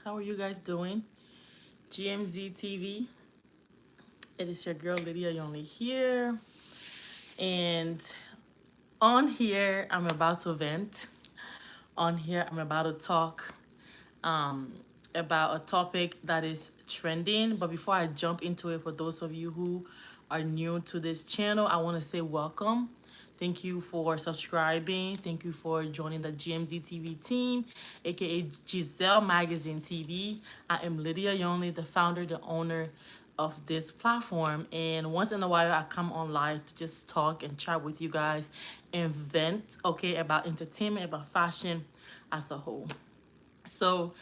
How are you guys doing? GMZ TV. It is your girl Lydia Yonli here. And on here, I'm about to vent. On here, I'm about to talk um, about a topic that is trending. But before I jump into it, for those of you who are new to this channel, I want to say welcome. Thank you for subscribing. Thank you for joining the GMZ TV team, aka Giselle Magazine TV. I am Lydia Yonli, the founder, the owner of this platform. And once in a while, I come on live to just talk and chat with you guys and vent, okay, about entertainment, about fashion as a whole. So,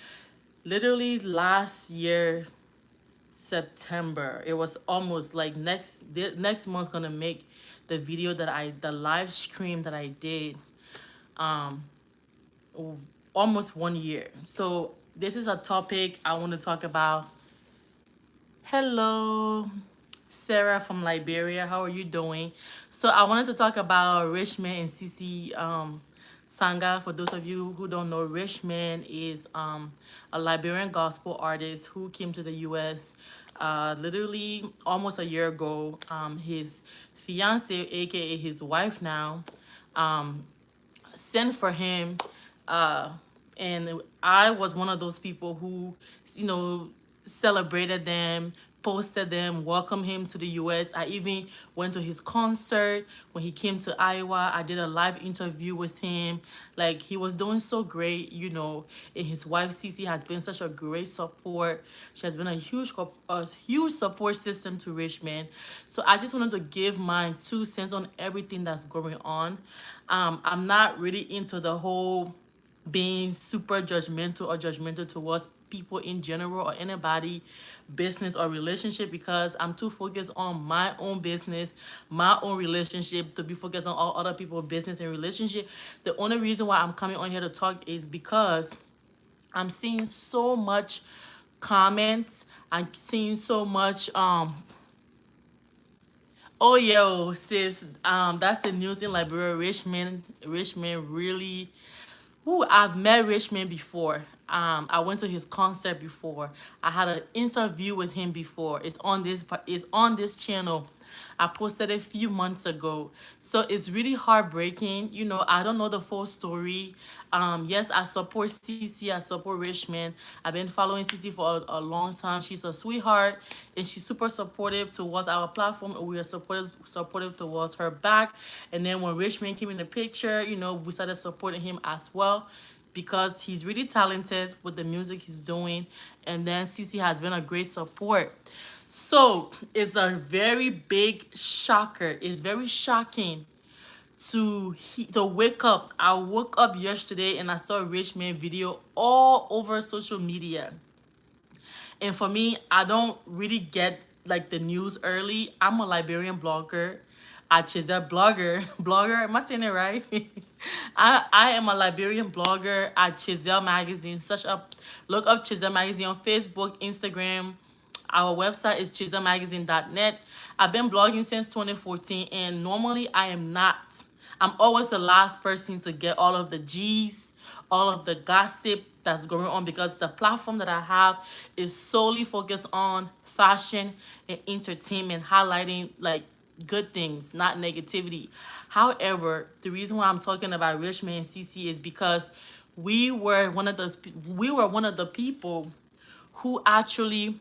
literally last year, September, it was almost like next month's gonna make the live stream that I did almost 1 year. So this is a topic I want to talk about. Hello, Sarah from Liberia. How are you doing? So I wanted to talk about Richmond and CeCe Sanga. For those of you who don't know, Richmond is a Liberian gospel artist who came to the U.S. Literally almost a year ago. His fiance, aka his wife now, sent for him, and I was one of those people who, you know, celebrated them, posted them, welcomed him to the US. I even went to his concert when he came to Iowa. I did a live interview with him. Like, he was doing so great, you know. And his wife CeCe has been such a great support. She has been a huge support system to Richmond. So I just wanted to give my 2 cents on everything that's going on. I'm not really into the whole being super judgmental or judgmental towards people in general or anybody, business or relationship, because I'm too focused on my own business, my own relationship, to be focused on all other people's business and relationship. The only reason why I'm coming on here to talk is because I'm seeing so much comments. I'm seeing so much oh yo sis, that's the news in Liberia. Richmond really. Ooh, I've met Richmond before. I went to his concert before. I had an interview with him before. It's on this channel. I posted a few months ago. So it's really heartbreaking. You know, I don't know the full story. Yes, I support CeCe. I support Richmond. I've been following CeCe for a long time. She's a sweetheart, and she's super supportive towards our platform. And we are supportive towards her back. And then when Richmond came in the picture, you know, we started supporting him as well, because he's really talented with the music he's doing. And then CeCe has been a great support. So it's a very big shocker. It's very shocking to wake up. I woke up yesterday and I saw a Richmond video all over social media. And for me, I don't really get like the news early. I'm a Liberian blogger. I Chisel blogger. Am I saying it right? I am a Liberian blogger at Chisel Magazine. Look up Chisel Magazine on Facebook, Instagram. Our website is chiselmagazine.net. I've been blogging since 2014, and normally I am not. I'm always the last person to get all of the G's, all of the gossip that's going on, because the platform that I have is solely focused on fashion and entertainment, highlighting like good things, not negativity. However, the reason why I'm talking about Richmond and CeCe is because we were one of the people who actually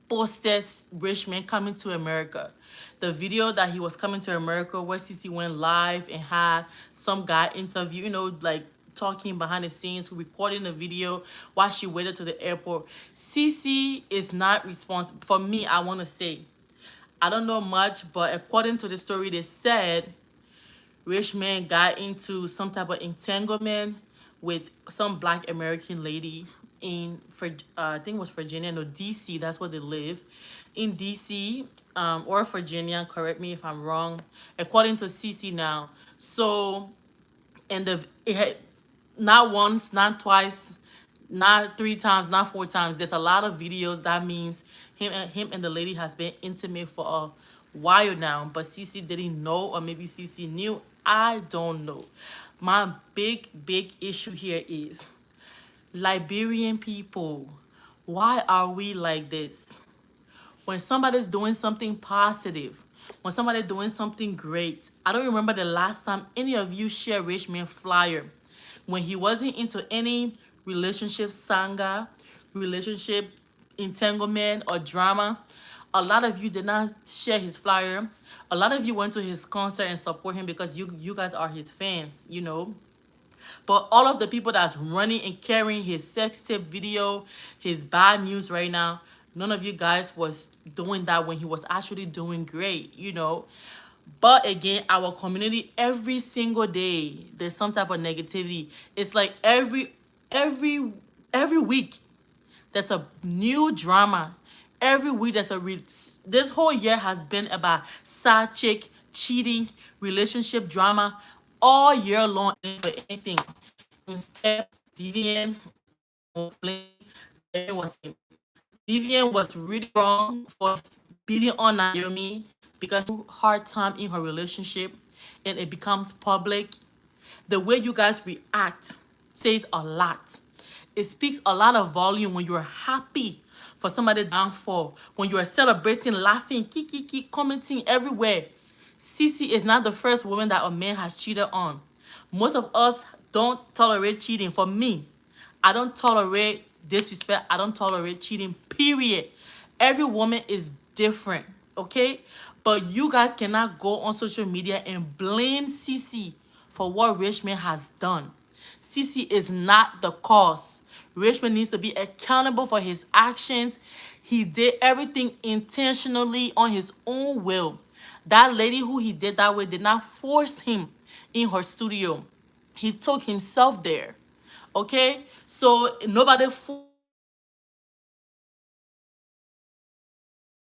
posted Richmond coming to America. The video that he was coming to America, where CeCe went live and had some guy interview, you know, like talking behind the scenes, recording the video while she waited to the airport. CeCe is not responsible. For me, I want to say, I don't know much, but according to the story, they said Richmond got into some type of entanglement with some Black American lady in, I think it was Virginia, no, DC. That's where they live, in DC, or Virginia. Correct me if I'm wrong. According to CeCe now. So, and it had not once, not twice, not 3 times, not 4 times. There's a lot of videos. That means him and the lady has been intimate for a while now. But CeCe didn't know, or maybe CeCe knew. I don't know. My big issue here is Liberian people, why are we like this? When somebody's doing something positive, when somebody's doing something great, I don't remember the last time any of you shared Richmond flyer. When he wasn't into any relationship sanga, relationship entanglement or drama, a lot of you did not share his flyer. A lot of you went to his concert and support him because you guys are his fans, you know. But all of the people that's running and carrying his sex tape video, his bad news right now, none of you guys was doing that when he was actually doing great, you know. But again, our community, every single day, there's some type of negativity. It's like every week, there's a new drama. Every week, this whole year has been about side chick, cheating, relationship drama, all year long for anything. Instead, Vivian was Vivian was really wrong for beating on Naomi because hard time in her relationship and it becomes public. The way you guys react says a lot. It speaks a lot of volume when you're happy for somebody downfall, when you are celebrating, laughing, kiki, commenting everywhere. CeCe is not the first woman that a man has cheated on. Most of us don't tolerate cheating. For me, I don't tolerate disrespect. I don't tolerate cheating, period. Every woman is different, okay? But you guys cannot go on social media and blame CeCe for what Richmond has done. CeCe is not the cause. Richmond needs to be accountable for his actions. He did everything intentionally on his own will. That lady who he did that with did not force him in her studio. He took himself there. Okay? So nobody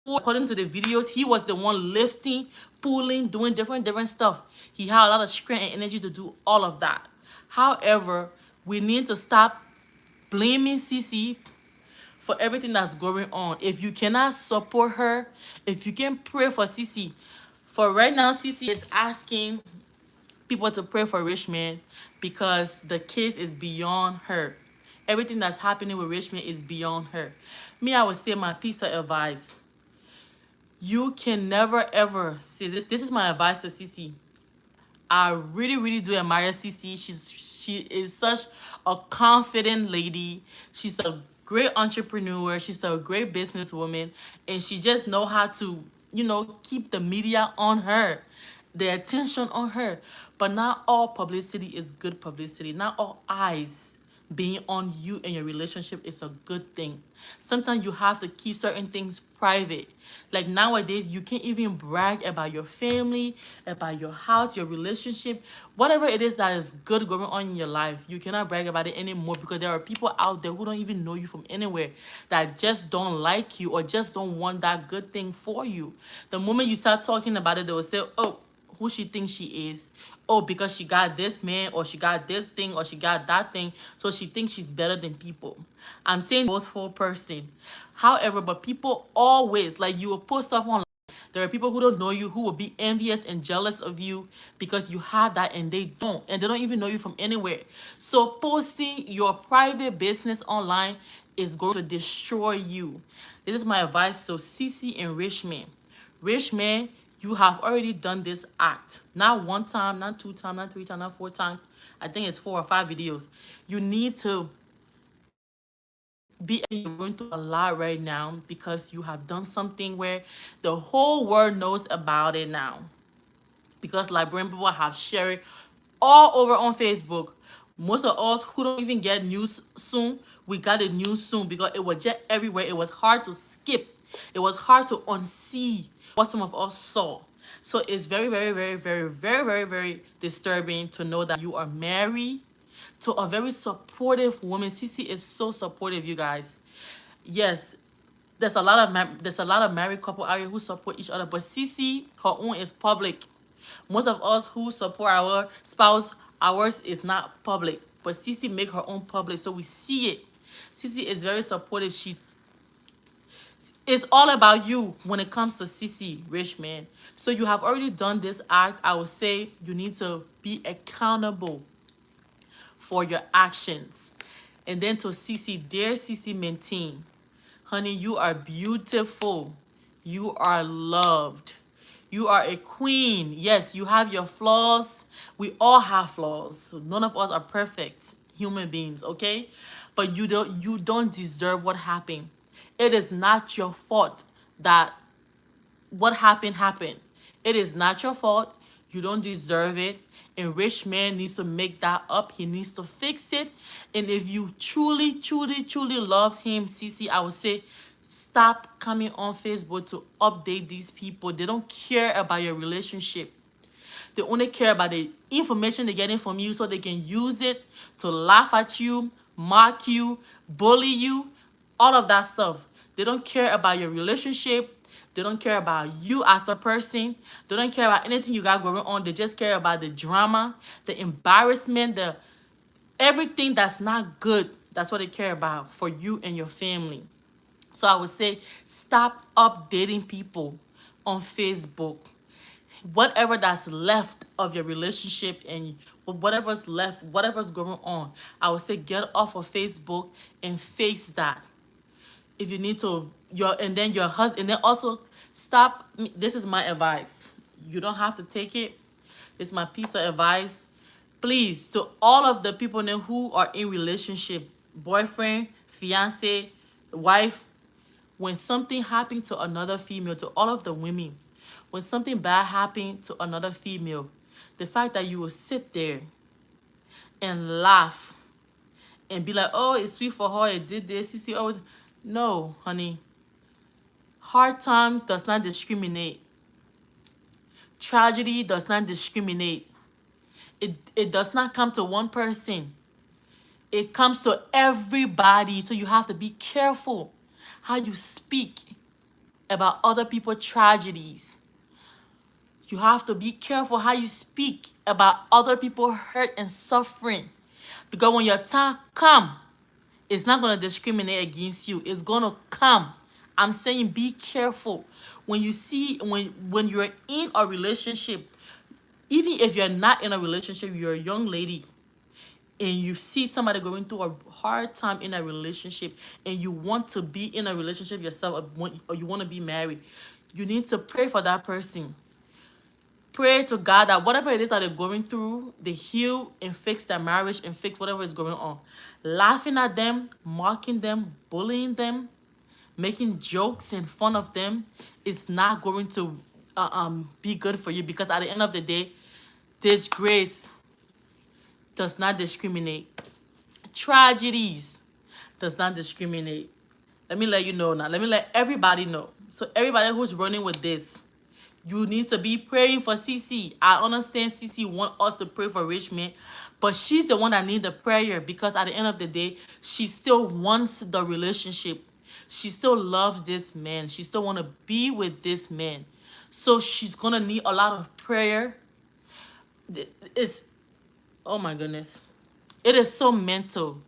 according to the videos, he was the one lifting, pulling, doing different stuff. He had a lot of strength and energy to do all of that. However, we need to stop blaming CeCe for everything that's going on. If you cannot support her, if you can pray for CeCe, for right now, CeCe is asking people to pray for Richmond because the case is beyond her. Everything that's happening with Richmond is beyond her. Me, I would say my piece of advice. You can never ever see this. This is my advice to CeCe. I really do admire CeCe. She is such a confident lady. She's a great entrepreneur. She's a great businesswoman, and she just know how to, you know, keep the media on her, the attention on her. But not all publicity is good publicity. Not all eyes being on you and your relationship is a good thing. Sometimes you have to keep certain things private. Like nowadays, you can't even brag about your family, about your house, your relationship, whatever it is that is good going on in your life. You cannot brag about it anymore because there are people out there who don't even know you from anywhere that just don't like you or just don't want that good thing for you. The moment you start talking about it, they will say, oh, who she thinks she is. Oh, because she got this man or she got this thing or she got that thing, so she thinks she's better than people. I'm saying boastful person. However, but people always, like, you will post stuff online. There are people who don't know you who will be envious and jealous of you because you have that and they don't. And they don't even know you from anywhere. So posting your private business online is going to destroy you. This is my advice to CeCe and Richmond. Richmond, you have already done this act. Not one time, not two times, not three times, not four times. I think it's 4 or 5 videos. You need to be going through a lot right now because you have done something where the whole world knows about it now. Because Liberian people have shared it all over on Facebook. Most of us who don't even get news soon, we got the news soon because it was just everywhere. It was hard to skip. It was hard to unsee what some of us saw. So it's very disturbing to know that you are married to a very supportive woman. CeCe is so supportive, you guys. Yes, there's a lot of married couple out here who support each other, but CeCe, her own is public. Most of us who support our spouse, ours is not public, but CeCe make her own public, so we see it. CeCe is very supportive. It's all about you when it comes to CeCe, Richmond. So you have already done this act. I would say you need to be accountable for your actions. And then to CeCe, dear CeCe Maintain, honey, you are beautiful. You are loved. You are a queen. Yes, you have your flaws. We all have flaws. None of us are perfect human beings, okay? But you don't deserve what happened. It is not your fault that what happened. It is not your fault. You don't deserve it. And Richman needs to make that up. He needs to fix it. And if you truly, truly, truly love him, CeCe, I would say stop coming on Facebook to update these people. They don't care about your relationship. They only care about the information they're getting from you so they can use it to laugh at you, mock you, bully you, all of that stuff. They don't care about your relationship. They don't care about you as a person. They don't care about anything you got going on. They just care about the drama, the embarrassment, the everything that's not good. That's what they care about for you and your family. So I would say stop updating people on Facebook. Whatever that's left of your relationship and whatever's left, whatever's going on, I would say get off of Facebook and face that. If you need to, and then your husband, and then also stop. This is my advice. You don't have to take it. It's my piece of advice. Please, to all of the people now who are in relationship, boyfriend, fiance, wife, when something happened to another female, to all of the women, when something bad happened to another female, the fact that you will sit there and laugh and be like, oh, it's sweet for her, it did this, you see, always. No, honey. Hard times does not discriminate. Tragedy does not discriminate. It does not come to one person. It comes to everybody. So you have to be careful how you speak about other people's tragedies. You have to be careful how you speak about other people hurt and suffering. Because when your time comes, it's not going to discriminate against you. It's going to come. I'm saying be careful. When you see, when you're in a relationship, even if you're not in a relationship, you're a young lady, and you see somebody going through a hard time in a relationship, and you want to be in a relationship yourself, or you want to be married, you need to pray for that person. Pray to God that whatever it is that they're going through, they heal and fix their marriage and fix whatever is going on. Laughing at them, mocking them, bullying them, making jokes and fun of them is not going to be good for you, because at the end of the day, disgrace does not discriminate. Tragedies does not discriminate. Let me let you know now. Let me let everybody know. So everybody who's running with this, you need to be praying for CeCe. I understand CeCe want us to pray for Richmond, but she's the one that need the prayer, because at the end of the day, she still wants the relationship. She still loves this man. She still want to be with this man. So she's going to need a lot of prayer. It's, oh my goodness. It is so mental.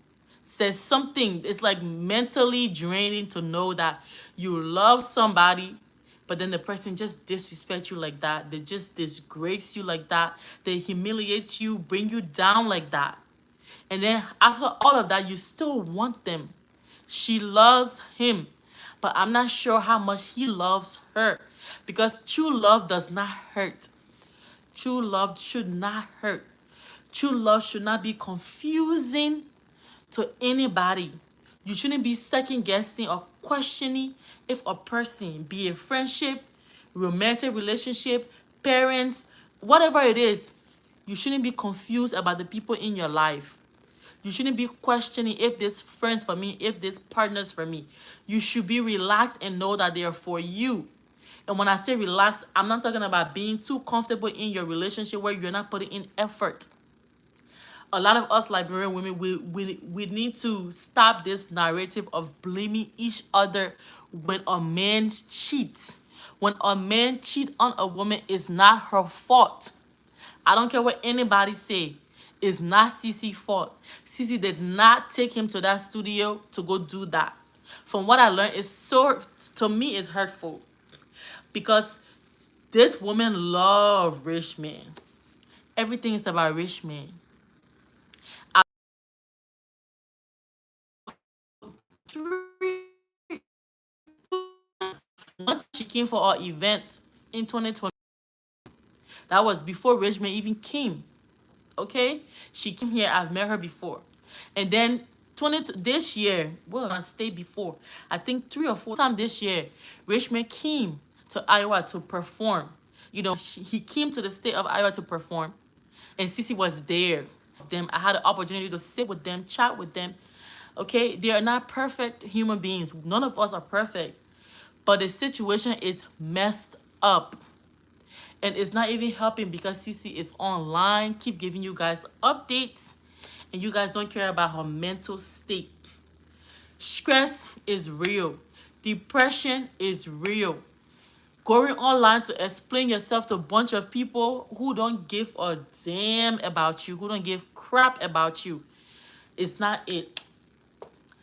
There's something, it's like mentally draining to know that you love somebody, but then the person just disrespect you like that. They just disgrace you like that. They humiliate you, bring you down like that. And then after all of that, you still want them. She loves him, but I'm not sure how much he loves her, because true love does not hurt. True love should not hurt. True love should not be confusing to anybody. You shouldn't be second guessing or questioning if a person, be it friendship, romantic relationship, parents, whatever it is, you shouldn't be confused about the people in your life. You shouldn't be questioning if this friends for me, if this partners for me. You should be relaxed and know that they are for you. And when I say relax, I'm not talking about being too comfortable in your relationship where you're not putting in effort. A lot of us Liberian women, we need to stop this narrative of blaming each other when a man cheats. When a man cheats on a woman, it's not her fault. I don't care what anybody say. It's not CeCe's fault. CeCe did not take him to that studio to go do that. From what I learned, it's so, to me, it's hurtful. Because this woman loves Richman. Everything is about Richman. Once she came for our event in 2020, that was before Richmond even came. Okay, she came here. I've met her before, and then this year, well, I stayed before. I think 3 or 4 times this year, Richmond came to Iowa to perform. He came to the state of Iowa to perform, and CeCe was there. Them, I had the opportunity to sit with them, chat with them. Okay, they are not perfect human beings. None of us are perfect, but the situation is messed up. And it's not even helping because CeCe is online, keep giving you guys updates, and you guys don't care about her mental state. Stress is real. Depression is real. Going online to explain yourself to a bunch of people who don't give a damn about you, who don't give crap about you, it's not it.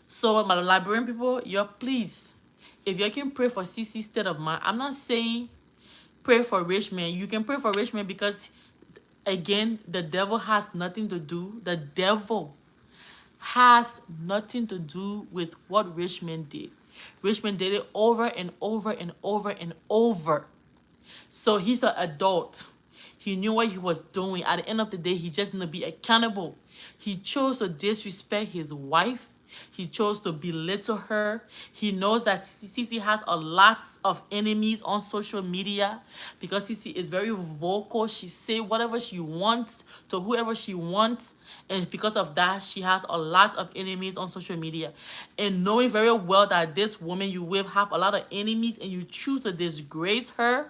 So my Liberian people, please, if you can pray for CeCe's state of mind, I'm not saying pray for Richmond. You can pray for Richmond because, again, the devil has nothing to do. The devil has nothing to do with what Richmond did. Richmond did it over and over and over and over. So he's an adult. He knew what he was doing. At the end of the day, he just needed to be accountable. He chose to disrespect his wife. He chose to belittle her. He knows that CeCe has a lot of enemies on social media because CeCe is very vocal. She say whatever she wants to whoever she wants. And because of that, she has a lot of enemies on social media. And knowing very well that this woman you with have a lot of enemies and you choose to disgrace her,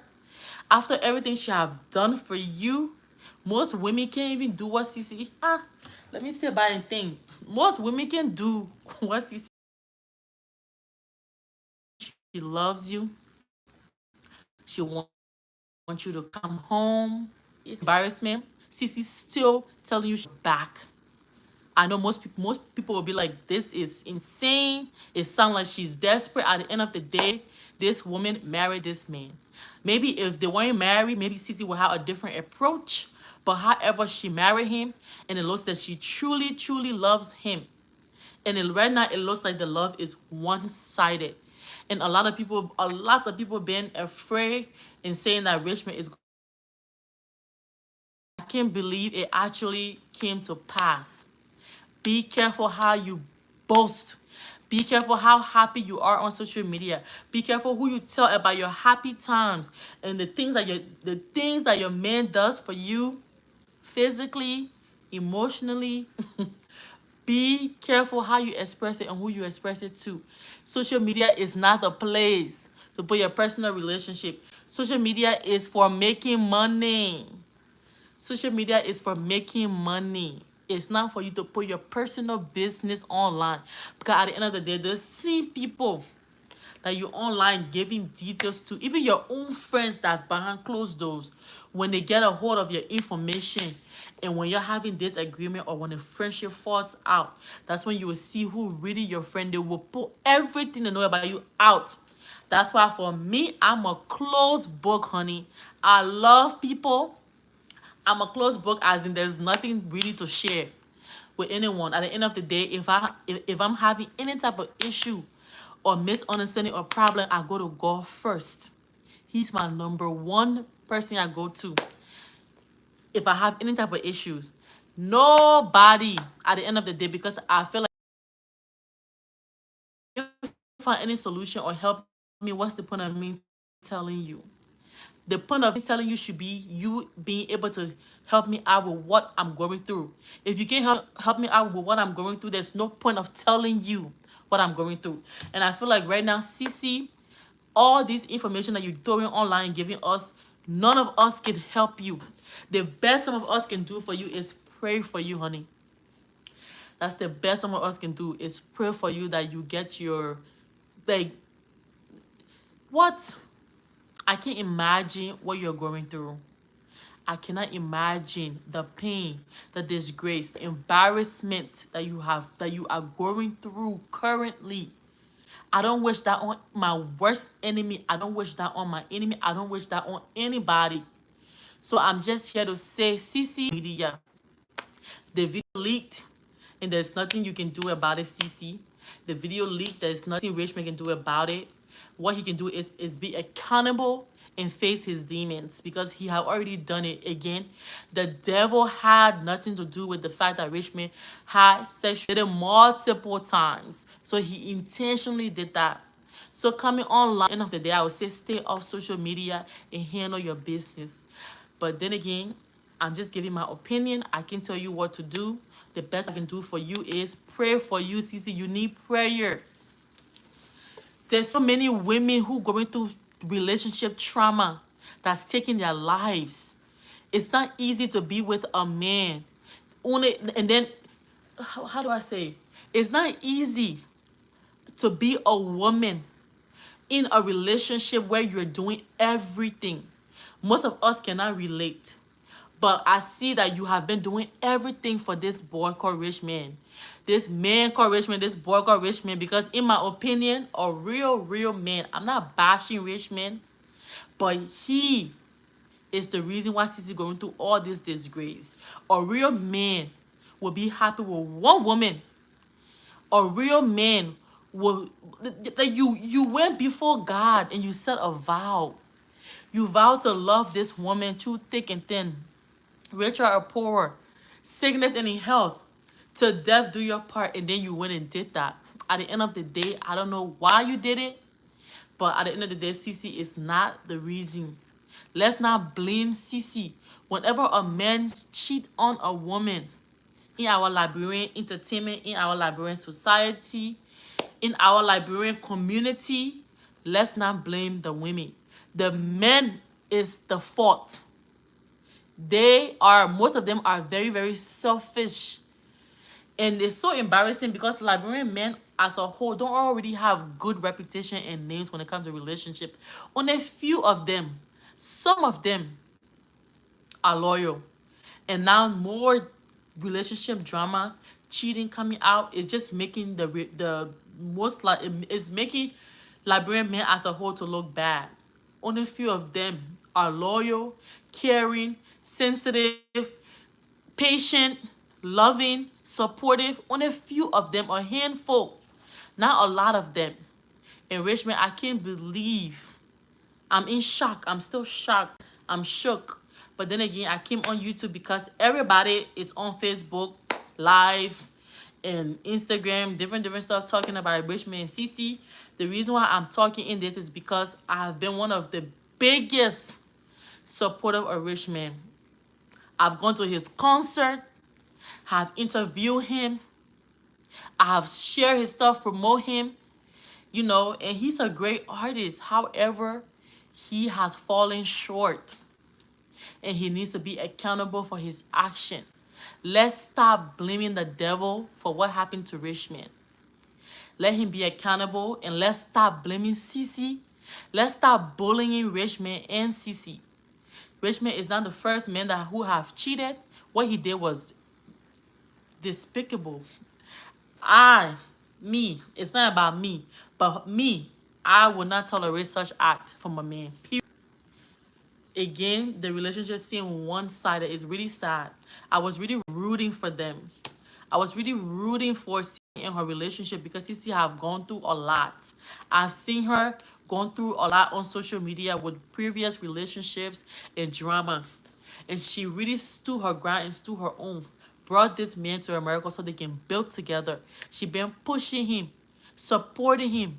after everything she have done for you, most women can't even do what CeCe. Let me say about a thing. Most women can do what CeCe. She loves you. She wants you to come home. Embarrassment. CeCe still telling you she's back. I know most people will be like, this is insane. It sounds like she's desperate. At the end of the day, this woman married this man. Maybe if they weren't married, maybe CeCe will have a different approach. But however, she married him, and it looks that she truly, truly loves him. And right now, it looks like the love is one-sided. And a lot of people been afraid and saying that Richmond is. I can't believe it actually came to pass. Be careful how you boast. Be careful how happy you are on social media. Be careful who you tell about your happy times and the things that your man does for you physically, emotionally. Be careful how you express it and who you express it to. Social media is not a place to put your personal relationship. Social media is for making money. Social media is for making money. It's not for you to put your personal business online. Because at the end of the day, the same people that you online giving details to, even your own friends that's behind closed doors, when they get a hold of your information and when you're having disagreement or when a friendship falls out, that's when you will see who really your friend. They will put everything they know about you out. That's why for me, I'm a closed book, honey. I love people. I'm a closed book, as in there's nothing really to share with anyone. At the end of the day, if I'm having any type of issue or misunderstanding or problem, I go to God first. He's my number one person I go to if I have any type of issues. Nobody at the end of the day, because I feel like if I find any solution or help me, what's the point of me telling you? The point of me telling you should be you being able to help me out with what I'm going through. If you can't help me out with what I'm going through, there's no point of telling you what I'm going through. And I feel like right now, CeCe, all this information that you're throwing online, giving us, none of us can help you. The best some of us can do for you is pray for you, honey. That's the best some of us can do, is pray for you that you get your, like, what? I can't imagine what you're going through. I cannot imagine the pain, the disgrace, the embarrassment that you are going through currently. I don't wish that on my worst enemy. I don't wish that on my enemy. I don't wish that on anybody. So I'm just here to say, CeCe media, the video leaked, and there's nothing you can do about it, CeCe. The video leaked, there's nothing Richmond can do about it. what he can do is be accountable and face his demons, because he had already done it. Again, the devil had nothing to do with the fact that Richmond had sex, did it multiple times. So he intentionally did that. So coming online, end of the day, I would say stay off social media and handle your business. But then again, I'm just giving my opinion. I can tell you what to do. The best I can do for you is pray for you, CeCe. You need prayer. There's so many women who going through relationship trauma that's taking their lives. It's not easy to be with a man. Only, and then, how do I say? It's not easy to be a woman in a relationship where you're doing everything. Most of us cannot relate. But I see that you have been doing everything for this boy called Richman. This man called Richman, this boy called Richman, because in my opinion, a real man, I'm not bashing Richman, but he is the reason why CeCe going through all this disgrace. A real man will be happy with one woman. A real man will, like, you went before God and you said a vow. You vowed to love this woman through thick and thin, richer or poorer, sickness and in health, till death do your part, and then you went and did that. At the end of the day, I don't know why you did it, but at the end of the day, CeCe is not the reason. Let's not blame CeCe. Whenever a man cheat on a woman, in our Liberian entertainment, in our Liberian society, in our Liberian community, let's not blame the women. The men is the fault. Most of them are very selfish. And it's so embarrassing because Liberian men as a whole don't already have good reputation and names when it comes to relationship. Only a few of them, some of them are loyal. And now more relationship drama, cheating coming out is just making the most, like, it's making Liberian men as a whole to look bad. Only a few of them are loyal, caring, sensitive, patient, loving, supportive. Only a few of them, a handful, not a lot of them. In Richmond, I can't believe, I'm in shock. I'm still shocked. I'm shook. But then again, I came on YouTube because everybody is on Facebook Live and Instagram, different stuff talking about Richmond and CeCe. The reason why I'm talking in this is because I've been one of the biggest supporters of Richmond. I've gone to his concert, have interviewed him, I have shared his stuff, promote him, you know, and he's a great artist. However, he has fallen short and he needs to be accountable for his action. Let's stop blaming the devil for what happened to Richmond. Let him be accountable, and let's stop blaming CeCe. Let's stop bullying Richmond and CeCe. Richmond is not the first man who have cheated. What he did was despicable. It's not about me, but me, I would not tolerate such act from a man. Period. Again, the relationship seeing one-sided is really sad. I was really rooting for them. I was really rooting for CeCe in her relationship because CeCe have gone through a lot. I've seen her going through a lot on social media with previous relationships and drama. And she really stood her ground and stood her own. Brought this man to America so they can build together. She been pushing him, supporting him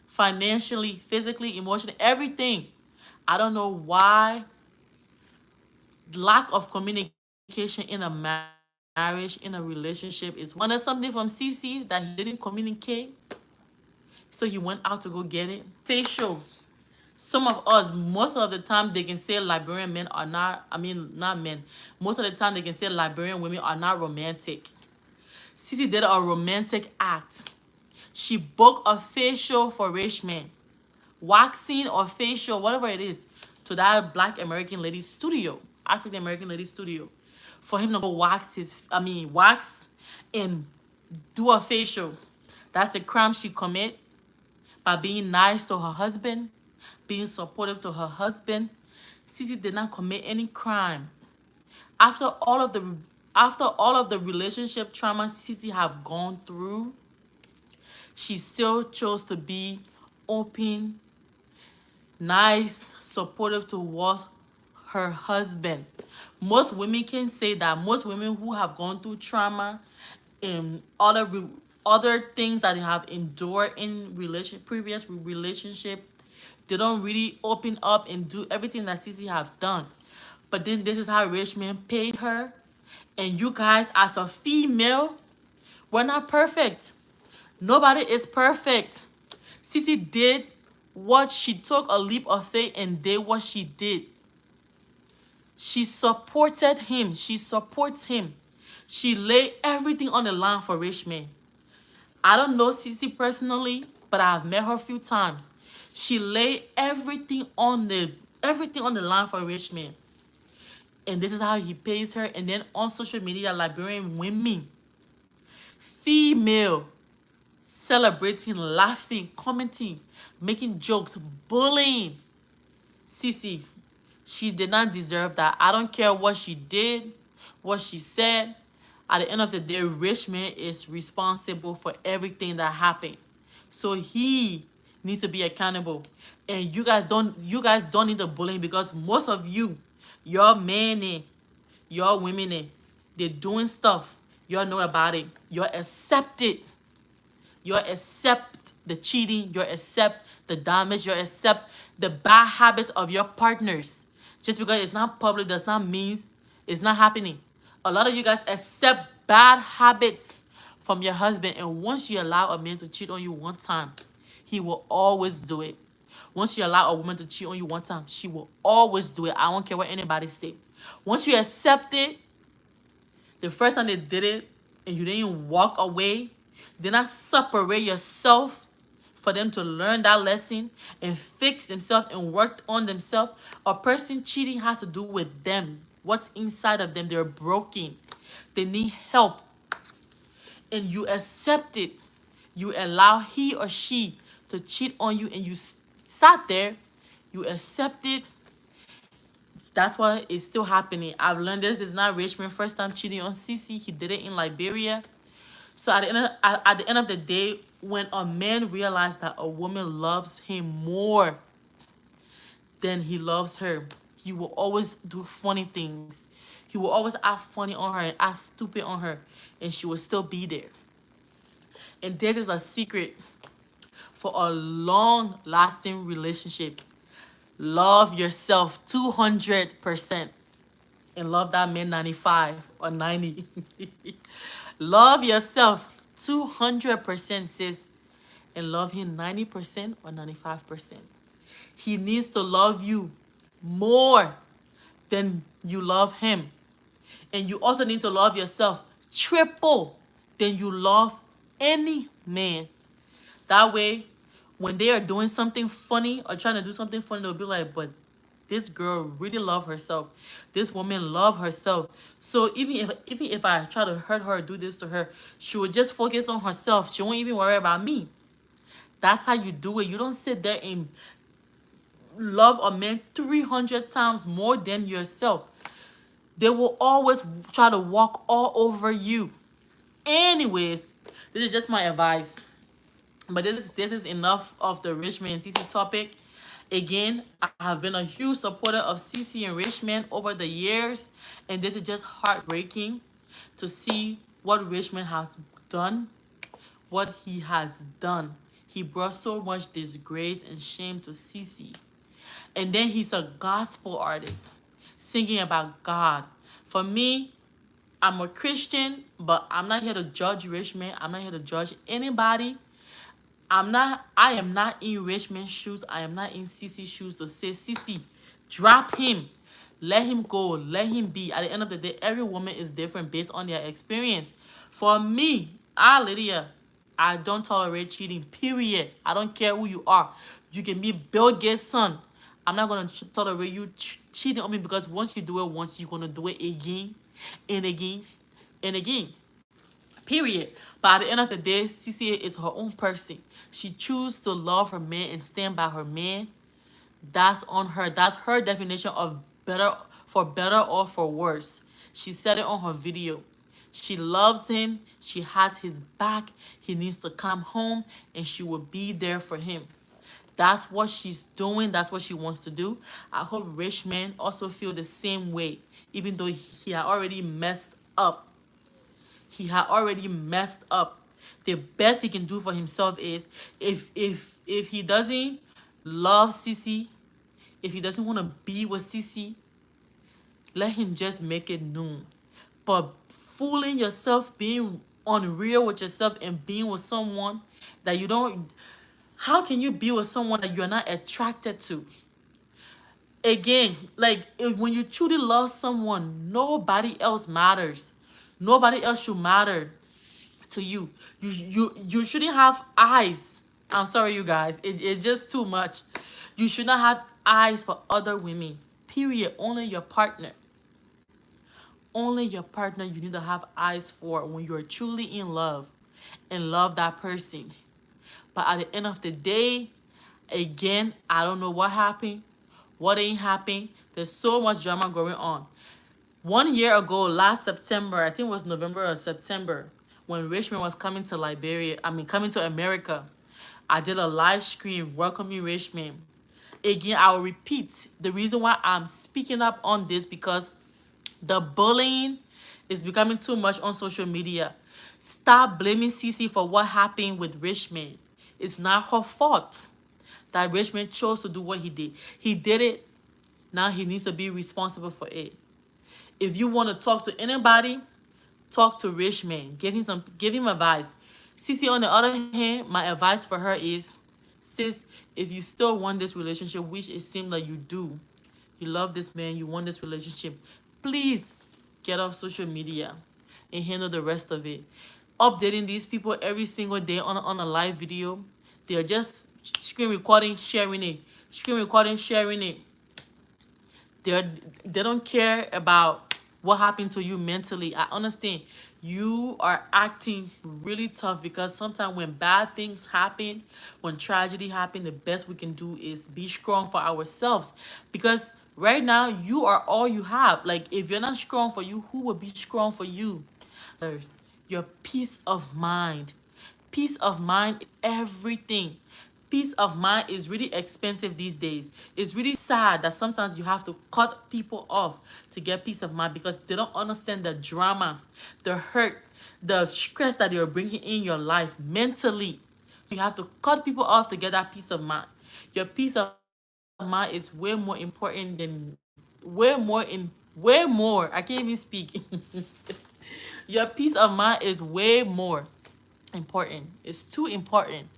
financially, physically, emotionally, everything. I don't know why lack of communication in a marriage, in a relationship is one. There's something from CeCe that he didn't communicate, so he went out to go get it. Facial. Some of us, most of the time, they can say Liberian men are not, not men. Most of the time, they can say Liberian women are not romantic. CeCe did a romantic act. She booked a facial for Richmond. Waxing or facial, whatever it is, to that Black American lady studio, African American lady studio, for him to go wax and do a facial. That's the crime she commit by being nice to her husband, being supportive to her husband. CeCe did not commit any crime. After all of the relationship trauma CeCe have gone through, she still chose to be open, nice, supportive towards her husband. Most women can say that. Most women who have gone through trauma and other things that they have endured in previous relationship, they don't really open up and do everything that CeCe have done. But then this is how Richmond paid her. And you guys, as a female, we're not perfect. Nobody is perfect. CeCe did what she took a leap of faith and did what she did. She supported him. She supports him. She laid everything on the line for Richmond. I don't know CeCe personally, but I've met her a few times. She laid everything on the line for Richmond. And this is how he pays her. And then on social media, Liberian women, female, celebrating, laughing, commenting, making jokes, bullying. CeCe, she did not deserve that. I don't care what she did, what she said. At the end of the day, Richmond is responsible for everything that happened. So he needs to be accountable. And you guys don't need to bully him, because most of you, your men and your women, they're doing stuff. Y'all know about it. Y'all accept it. You accept the cheating, you accept the damage, you accept the bad habits of your partners. Just because it's not public does not mean it's not happening. A lot of you guys accept bad habits from your husband, and once you allow a man to cheat on you one time, he will always do it. Once you allow a woman to cheat on you one time, she will always do it. I don't care what anybody says. Once you accept it, the first time they did it and you didn't walk away, did not separate yourself for them to learn that lesson and fix themselves and work on themselves. A person cheating has to do with them. What's inside of them? They're broken. They need help. And you accept it. You allow he or she to cheat on you, and you sat there. You accept it. That's why it's still happening. I've learned this is not Richmond first time cheating on CeCe. He did it in Liberia. So at the end of the day, when a man realizes that a woman loves him more than he loves her, he will always do funny things. He will always act funny on her and act stupid on her, and she will still be there. And this is a secret for a long-lasting relationship. Love yourself 200% and love that man 95 or 90. Love yourself 200%, sis, and love him 90% or 95%. He needs to love you more than you love him. And you also need to love yourself triple than you love any man. That way, when they are doing something funny or trying to do something funny, they'll be like, but this girl really love herself. This woman love herself. So even if I try to hurt her or do this to her, she will just focus on herself. She won't even worry about me. That's how you do it. You don't sit there and love a man 300 times more than yourself. They will always try to walk all over you. Anyways, this is just my advice. But this is enough of the Richmond and CeCe topic. Again, I have been a huge supporter of CeCe and Richmond over the years, and this is just heartbreaking to see what Richmond has done, what he has done. He brought so much disgrace and shame to CeCe. And then he's a gospel artist, singing about God. For me, I'm a Christian, but I'm not here to judge Richmond. I'm not here to judge anybody. I am not in Richmond's shoes. I am not in CeCe's shoes to say, CeCe, drop him. Let him go. Let him be. At the end of the day, every woman is different based on their experience. For me, Lydia, I don't tolerate cheating, period. I don't care who you are. You can be Bill Gates' son. I'm not going to tolerate you cheating on me, because once you do it once, you're going to do it again and again and again. Period. But at the end of the day, CeCe is her own person. She chooses to love her man and stand by her man. That's on her. That's her definition of better, for better or for worse. She said it on her video. She loves him. She has his back. He needs to come home, and she will be there for him. That's what she's doing. That's what she wants to do. I hope Richmond also feel the same way, even though he had already messed up. He had already messed up. The best he can do for himself is, if he doesn't love CeCe, if he doesn't want to be with CeCe, let him just make it known. But fooling yourself, being unreal with yourself, and being with someone that you don't, how can you be with someone that you're not attracted to? Again, like, when you truly love someone, nobody else matters. Nobody else should matter to you. You shouldn't have eyes. I'm sorry, you guys. It's just too much. You should not have eyes for other women. Period. Only your partner. Only your partner you need to have eyes for when you're truly in love and love that person. But at the end of the day, again, I don't know what happened, what ain't happened. There's so much drama going on. 1 year ago, last September, I think it was November or September, when Richmond was coming to coming to America, I did a live stream welcoming Richmond. Again, I will repeat, the reason why I'm speaking up on this, because the bullying is becoming too much on social media. Stop blaming CeCe for what happened with Richmond. It's not her fault that Richmond chose to do what he did. He did it. Now he needs to be responsible for it. If you want to talk to anybody, talk to Richmond. Give him advice. CeCe, on the other hand, my advice for her is, sis, if you still want this relationship, which it seems like you do, you love this man, you want this relationship, please get off social media and handle the rest of it. Updating these people every single day on a live video, they're just screen recording, sharing it. Screen recording, sharing it. They don't care about what happened to you mentally. I understand you are acting really tough, because sometimes when bad things happen, when tragedy happen, the best we can do is be strong for ourselves, because right now you are all you have. Like, if you're not strong for you, who will be strong for you? Your peace of mind. Peace of mind is everything. Peace of mind is really expensive these days. It's really sad that sometimes you have to cut people off to get peace of mind, because they don't understand the drama, the hurt, the stress that you're bringing in your life mentally. So you have to cut people off to get that peace of mind. Your peace of mind is way more important than, way more. I can't even speak. Your peace of mind is way more important. It's too important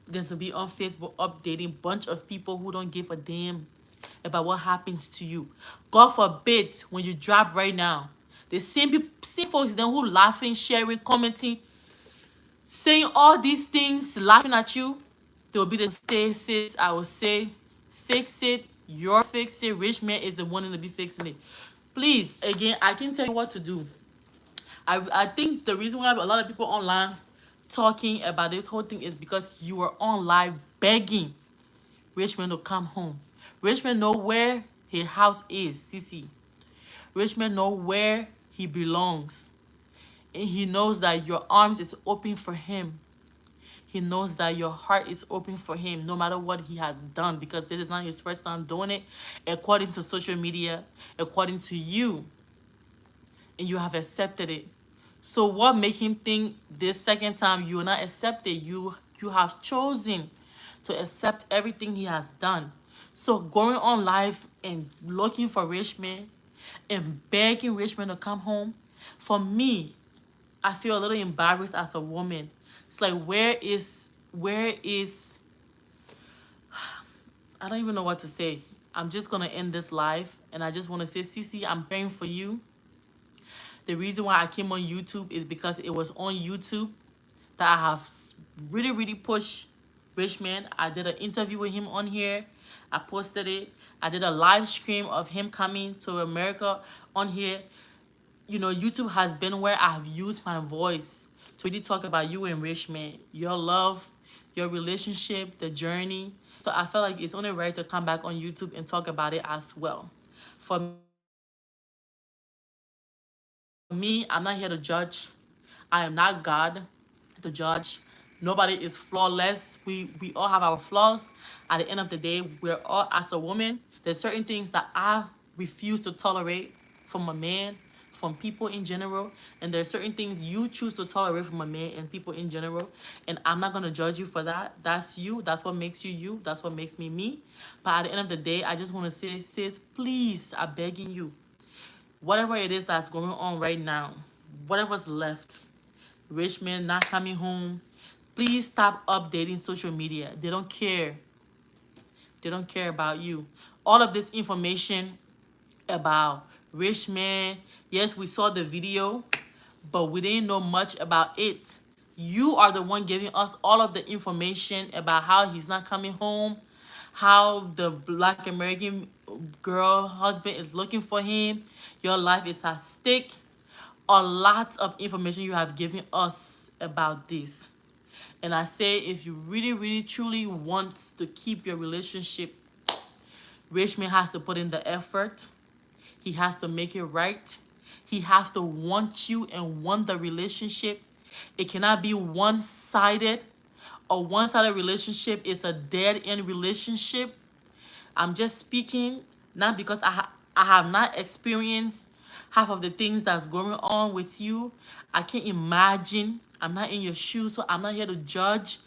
than to be on Facebook updating bunch of people who don't give a damn about what happens to you. God forbid, when you drop right now, the same people, same folks then who laughing, sharing, commenting, saying all these things, laughing at you, they will be the stay, sis. I will say, fix it. You're fix it. Richmond is the one to be fixing it. Please, again, I can tell you what to do. I think the reason why a lot of people online talking about this whole thing is because you were on live begging Richmond to come home. Richmond know where his house is, CeCe. Richmond know where he belongs. And he knows that your arms is open for him. He knows that your heart is open for him no matter what he has done, because this is not his first time doing it, according to social media, according to you. And you have accepted it. So what make him think this second time you will not accept it? You have chosen to accept everything he has done. So going on live and looking for Richmond and begging Richmond to come home, for me, I feel a little embarrassed as a woman. It's like, where is I don't even know what to say. I'm just gonna end this live, and I just want to say, CeCe, I'm praying for you. The reason why I came on YouTube is because it was on YouTube that I have really, really pushed Richmond. I did an interview with him on here. I posted it. I did a live stream of him coming to America on here. You know, YouTube has been where I have used my voice to really talk about you and Richmond, your love, your relationship, the journey. So I felt like it's only right to come back on YouTube and talk about it as well. For me, I'm not here to judge. I am not God to judge. Nobody is flawless. We all have our flaws. At the end of the day, we're all, as a woman, there's certain things that I refuse to tolerate from a man, from people in general, and there's certain things you choose to tolerate from a man and people in general. And I'm not gonna judge you for that. That's you. That's what makes you you. That's what makes me me. But at the end of the day, I just want to say, sis, please, I'm begging you, whatever it is that's going on right now, whatever's left, Richmond not coming home, please stop updating social media. They don't care. They don't care about you. All of this information about Richmond, yes, we saw the video, but we didn't know much about it. You are the one giving us all of the information about how he's not coming home, how the Black American girl husband is looking for him. Your life is at stake. A lot of information you have given us about this. And I say, if you really, really, truly want to keep your relationship, Richmond has to put in the effort. He has to make it right. He has to want you and want the relationship. It cannot be one-sided. A one-sided relationship is a dead-end relationship. I'm just speaking, not because I have not experienced half of the things that's going on with you. I can't imagine. I'm not in your shoes, so I'm not here to judge.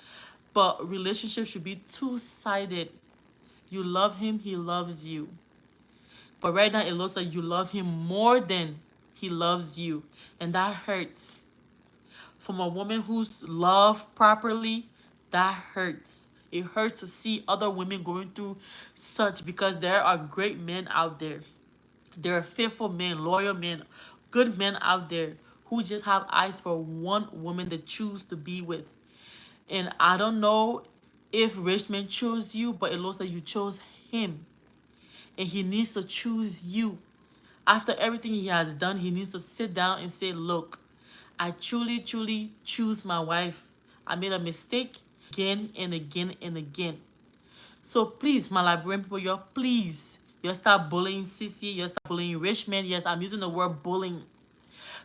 But relationships should be two-sided. You love him, he loves you. But right now, it looks like you love him more than he loves you. And that hurts. From a woman who's loved properly, that hurts. It hurts to see other women going through such, because there are great men out there. There are faithful men, loyal men, good men out there who just have eyes for one woman to choose to be with. And I don't know if Richmond chose you, but it looks like you chose him. And he needs to choose you. After everything he has done, he needs to sit down and say, look, I truly, truly choose my wife. I made a mistake again and again and again. So please, my Liberian people, you stop bullying CeCe, you stop bullying Richmond. Yes, I'm using the word bullying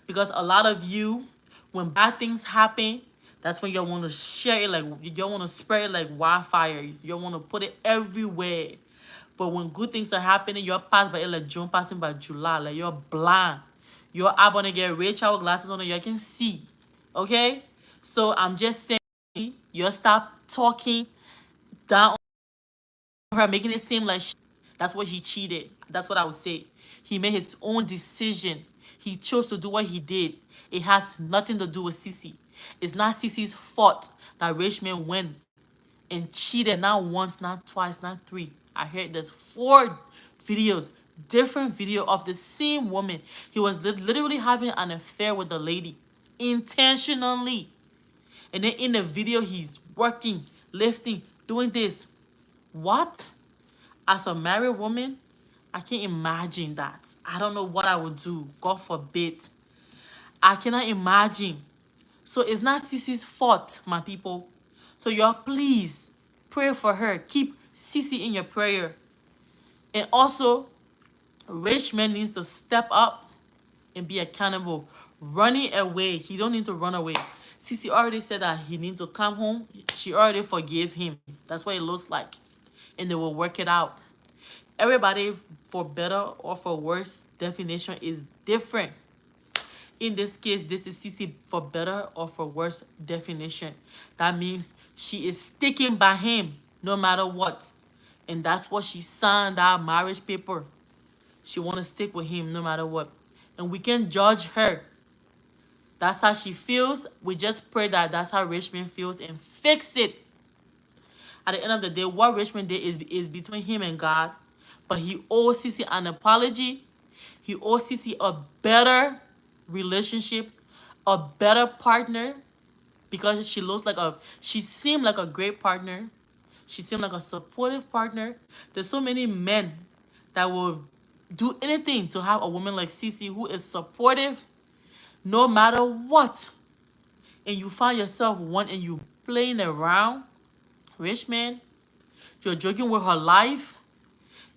because a lot of you, when bad things happen, that's when you want to share it, like you want to spread it like wildfire. You want to put it everywhere. But when good things are happening, you're passed by it like June passing by July. Like you're blind. You're able to get rich out glasses on, you can see. Okay? So I'm just saying, you stop talking down on her, making it seem like that's what he cheated. That's what I would say. He made his own decision. He chose to do what he did. It has nothing to do with CeCe. It's not CeCe's fault that Richmond went and cheated, not once, not twice, not three. I heard there's 4 videos, different video of the same woman. He was literally having an affair with the lady intentionally. And then in the video, he's working, lifting, doing this. What? As a married woman, I can't imagine that. I don't know what I would do. God forbid. I cannot imagine. So it's not CeCe's fault, my people. So y'all, please pray for her. Keep CeCe in your prayer. And also, Richmond needs to step up and be accountable. Running away, he don't need to run away. CeCe already said that he needs to come home. She already forgave him. That's what it looks like. And they will work it out. Everybody, for better or for worse, definition is different. In this case, this is CeCe for better or for worse definition. That means she is sticking by him no matter what. And that's what she signed that marriage paper. She want to stick with him no matter what. And we can judge her. That's how she feels. We just pray that that's how Richmond feels and fix it. At the end of the day, what Richmond did is between him and God. But he owes CeCe an apology. He owes CeCe a better relationship, a better partner, because she seemed like a great partner. She seemed like a supportive partner. There's so many men that will do anything to have a woman like CeCe who is supportive no matter what. And you find yourself one and you playing around. Richmond, you're joking with her life.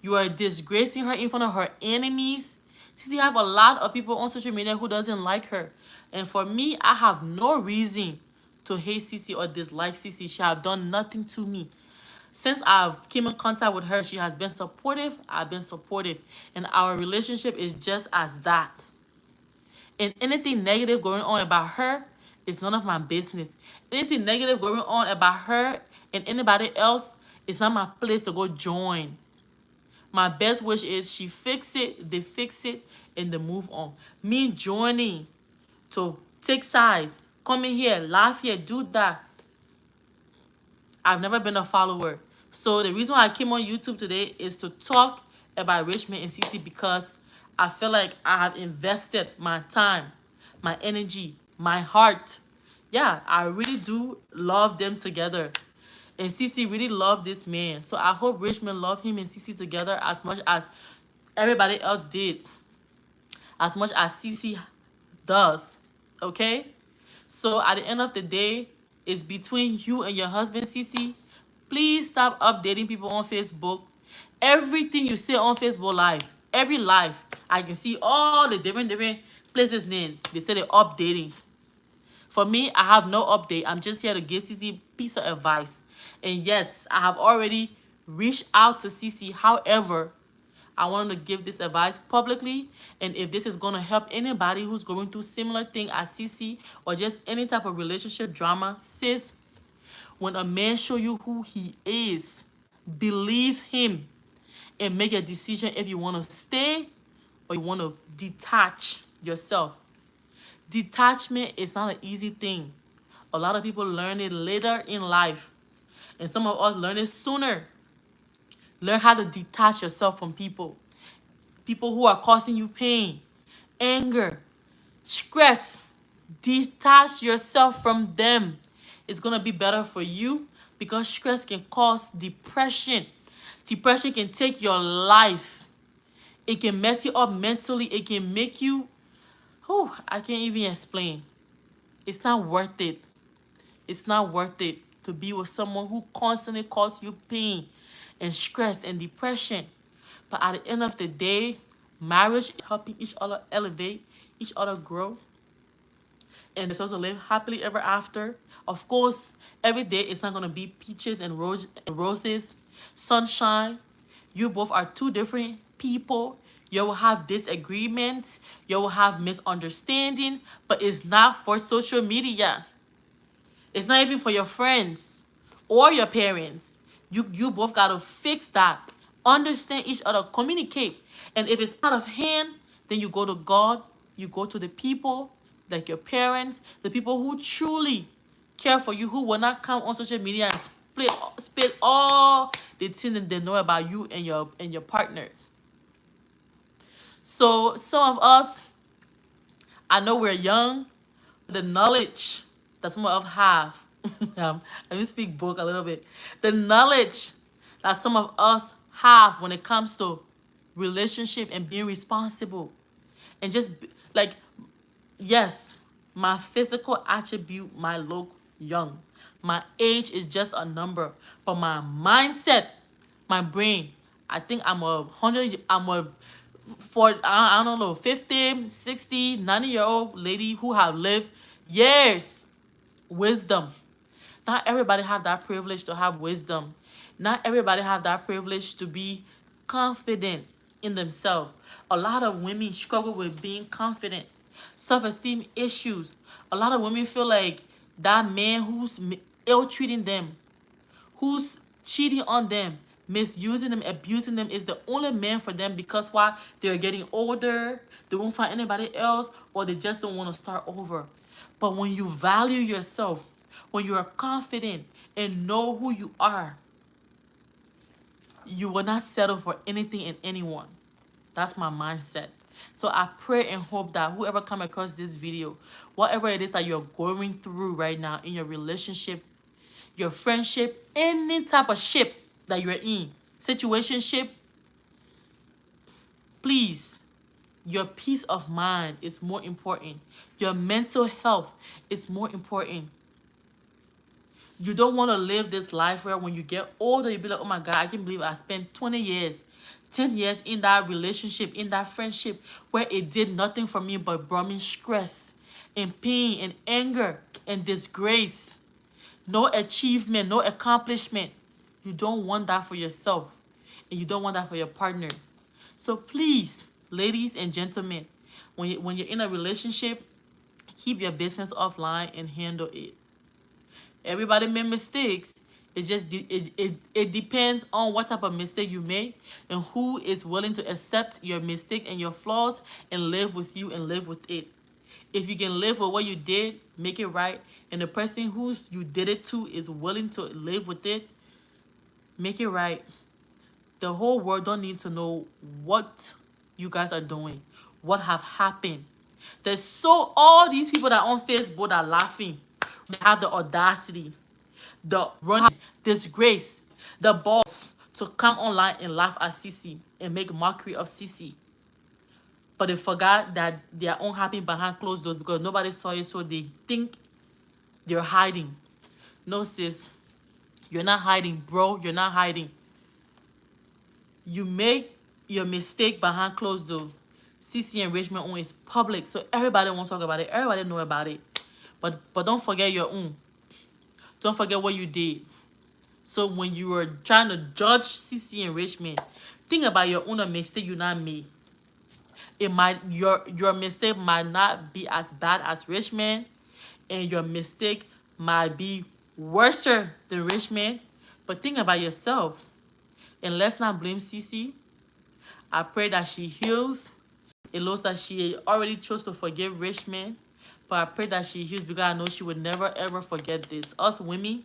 You are disgracing her in front of her enemies. CeCe have a lot of people on social media who doesn't like her. And for me, I have no reason to hate CeCe or dislike CeCe. She have done nothing to me. Since I've came in contact with her, she has been supportive. I've been supportive. And our relationship is just as that. And anything negative going on about her is none of my business. Anything negative going on about her and anybody else, it's not my place to go join. My best wish is she fix it, they fix it, and they move on. Me joining to take sides, come in here, laugh here, do that. I've never been a follower. So the reason why I came on YouTube today is to talk about Richmond and CeCe because I feel like I have invested my time, my energy, my heart. Yeah, I really do love them together. And CeCe really loved this man. So I hope Richmond loved him and CeCe together as much as everybody else did. As much as CeCe does. Okay? So at the end of the day, it's between you and your husband, CeCe. Please stop updating people on Facebook. Everything you say on Facebook Live, every live, I can see all the different places name. They say they're updating. For me, I have no update. I'm just here to give CeCe a piece of advice. And yes, I have already reached out to CeCe. However, I wanted to give this advice publicly. And if this is going to help anybody who's going through similar thing as CeCe or just any type of relationship drama, sis, when a man show you who he is, believe him and make a decision if you want to stay or you want to detach yourself. Detachment is not an easy thing. A lot of people learn it later in life. And some of us learn it sooner. Learn how to detach yourself from people. People who are causing you pain, anger, stress. Detach yourself from them. It's going to be better for you because stress can cause depression. Depression can take your life. It can mess you up mentally. It can make you, I can't even explain. It's not worth it. It's not worth it to be with someone who constantly causes you pain and stress and depression. But at the end of the day, marriage is helping each other elevate, each other grow, and it's also live happily ever after. Of course, every day it's not going to be peaches and roses, sunshine. You both are two different people. You will have disagreements. You will have misunderstanding. But it's not for social media. It's not even for your friends or your parents. You both got to fix that. Understand each other. Communicate. And if it's out of hand, then you go to God. You go to the people, like your parents, the people who truly care for you, who will not come on social media and spit all the things that they know about you and your partner. So some of us, I know we're young, the knowledge that some of us have, let me speak book a little bit. The knowledge that some of us have when it comes to relationship and being responsible, and just like, yes, my physical attribute might look young. My age is just a number, but my mindset, my brain, I think I'm I don't know, 50, 60, 90-year-old lady who have lived years. Wisdom. Not everybody have that privilege to have wisdom. Not everybody have that privilege to be confident in themselves. A lot of women struggle with being confident. Self-esteem issues. A lot of women feel like that man who's ill-treating them, who's cheating on them, misusing them, abusing them, is the only man for them because why? They're getting older, they won't find anybody else, or they just don't want to start over. But when you value yourself, when you are confident and know who you are, you will not settle for anything and anyone. That's my mindset. So I pray and hope that whoever come across this video, whatever it is that you're going through right now in your relationship, your friendship, any type of ship that you're in, situationship, please, your peace of mind is more important. Your mental health is more important. You don't want to live this life where when you get older, you be like, oh my God, I can't believe I spent 20 years, 10 years in that relationship, in that friendship, where it did nothing for me but brought me stress and pain and anger and disgrace. no achievement, no accomplishment. You don't want that for yourself, and you don't want that for your partner. So please, ladies and gentlemen, when you're in a relationship, keep your business offline and handle it. Everybody make mistakes. It depends on what type of mistake you make and who is willing to accept your mistake and your flaws and live with you and live with it. If you can live with what you did, make it right, and the person who's you did it to is willing to live with it, make it right. The whole world don't need to know what you guys are doing, what have happened. There's so all these people that are on Facebook are laughing. They have the audacity, the run disgrace, the balls to come online and laugh at CeCe and make mockery of CeCe. But they forgot that they are unhappy behind closed doors because nobody saw it, so they think they're hiding. No, sis, you're not hiding, bro. You're not hiding. You make your mistake behind closed doors. CeCe and Richmond own is public, so everybody won't talk about it. Everybody know about it. But don't forget your own. Don't forget what you did. So when you were trying to judge CeCe and Richmond, think about your own mistake you not made. It might your mistake might not be as bad as Richmond, and your mistake might be worse than Richmond. But think about yourself. And let's not blame CeCe. I pray that she heals. It looks like she already chose to forgive Richmond. But I pray that she heals because I know she would never ever forget this. Us women,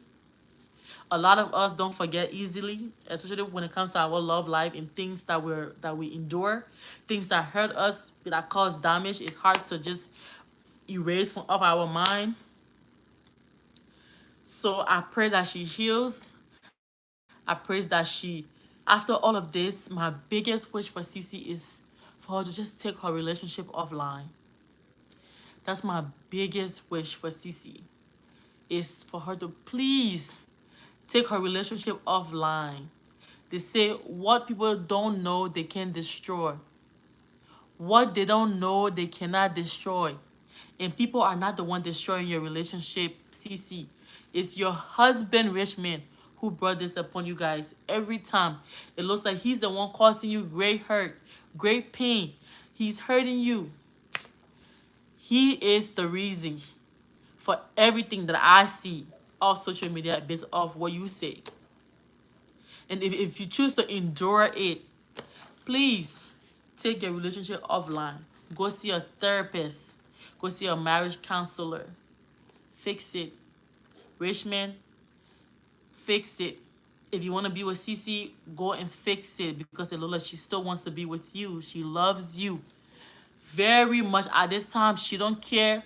a lot of us don't forget easily, especially when it comes to our love life and things that we endure, things that hurt us, that cause damage. It's hard to just erase from off our mind. So I pray that she heals. I pray that she, after all of this, my biggest wish for CeCe is for her to just take her relationship offline. That's my biggest wish for CeCe, is for her to please take her relationship offline. They say what people don't know they can destroy. What they don't know they cannot destroy. And people are not the one destroying your relationship, CeCe. It's your husband, Richmond, who brought this upon you guys. Every time it looks like he's the one causing you great hurt, great pain. He's hurting you. He is the reason for everything that I see on social media based off what you say. And if you choose to endure it, please take your relationship offline. Go see a therapist. Go see a marriage counselor. Fix it. Richmond, fix it. If you want to be with CeCe, go and fix it because it looks like she still wants to be with you. She loves you very much. At this time, she don't care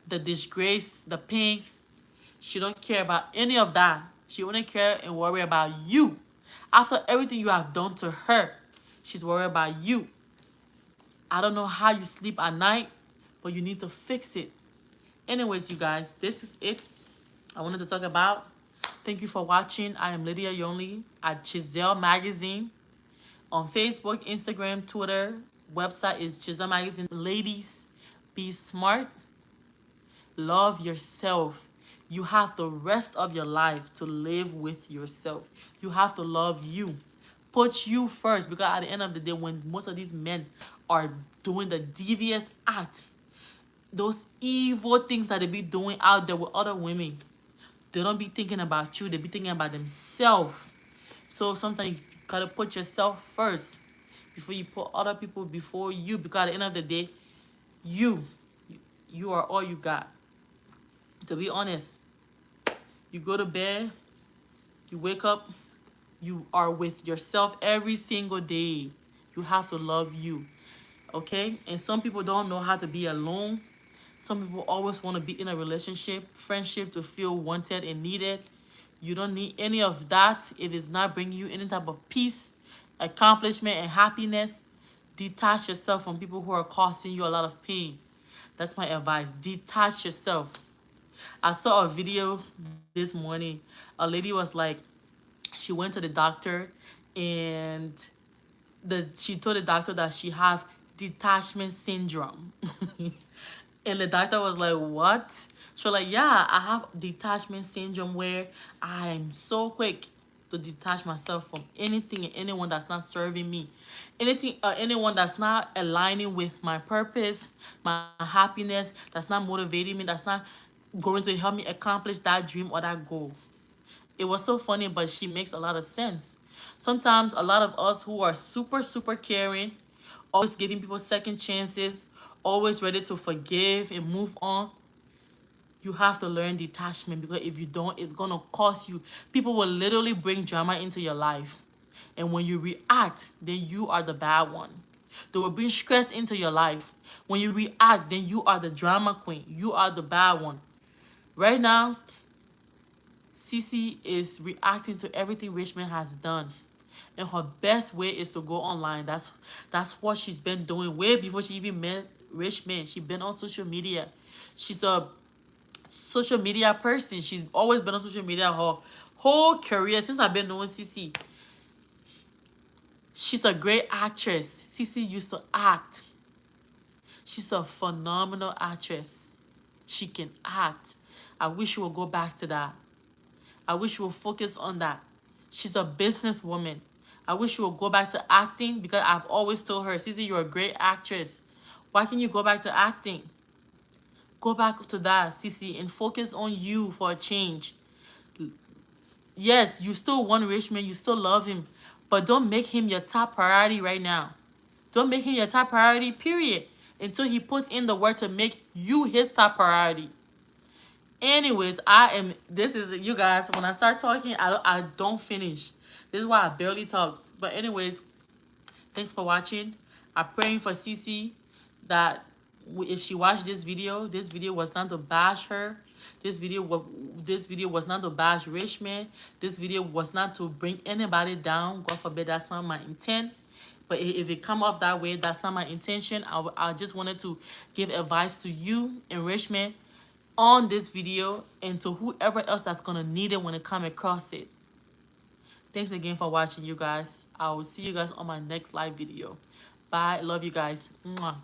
the disgrace, the pain. She don't care about any of that. She only care and worry about you. After everything you have done to her, she's worried about you. I don't know how you sleep at night, but you need to fix it. Anyways, you guys, this is it I wanted to talk about. Thank you for watching. I am Lydia Yonli at Chiselle Magazine. On Facebook, Instagram, Twitter. Website is Chiselle Magazine. Ladies, be smart. Love yourself. You have the rest of your life to live with yourself. You have to love you. Put you first, because at the end of the day, when most of these men are doing the devious acts, those evil things that they be doing out there with other women, they don't be thinking about you. They be thinking about themselves. So sometimes you gotta put yourself first before you put other people before you, because at the end of the day, you are all you got. To be honest, you go to bed, you wake up, you are with yourself every single day. You have to love you, okay? And some people don't know how to be alone. Some people always want to be in a relationship, friendship, to feel wanted and needed. You don't need any of that. If it's not bringing you any type of peace, accomplishment, and happiness, detach yourself from people who are causing you a lot of pain. That's my advice. Detach yourself. I saw a video this morning. A lady was like, she went to the doctor and she told the doctor that she have detachment syndrome. And the doctor was like, what? She was like, yeah, I have detachment syndrome where I'm so quick to detach myself from anything and anyone that's not serving me. Anything anyone that's not aligning with my purpose, my happiness, that's not motivating me, that's not going to help me accomplish that dream or that goal. It was so funny, but she makes a lot of sense. Sometimes a lot of us who are super, super caring, always giving people second chances, always ready to forgive and move on, you have to learn detachment, because if you don't, it's gonna cost you. People will literally bring drama into your life. And when you react, then you are the bad one. They will bring stress into your life. When you react, then you are the drama queen. You are the bad one. Right now, CeCe is reacting to everything Richmond has done. And her best way is to go online. That's what she's been doing way before she even met Richmond. She's been on social media. She's a social media person. She's always been on social media her whole career since I've been knowing CeCe. She's a great actress. CeCe used to act. She's a phenomenal actress. She can act. I wish she would go back to that. I wish she would focus on that. She's a businesswoman. I wish she would go back to acting, because I've always told her, CeCe, you're a great actress. Why can't you go back to acting? Go back to that, CeCe, and focus on you for a change. Yes, you still want Richmond, you still love him, but don't make him your top priority right now. Don't make him your top priority, period, until he puts in the work to make you his top priority. Anyways, this is, you guys, when I start talking, I don't finish. This is why I barely talk. But anyways, thanks for watching. I'm praying for CeCe that if she watched this video was not to bash her. This video was not to bash Richmond. This video was not to bring anybody down. God forbid, that's not my intent. But if it come off that way, that's not my intention. I just wanted to give advice to you and Richmond on this video, and to whoever else that's gonna need it when it come across it. Thanks again for watching, you guys. I will see you guys on my next live video. Bye. Love you guys. Mwah.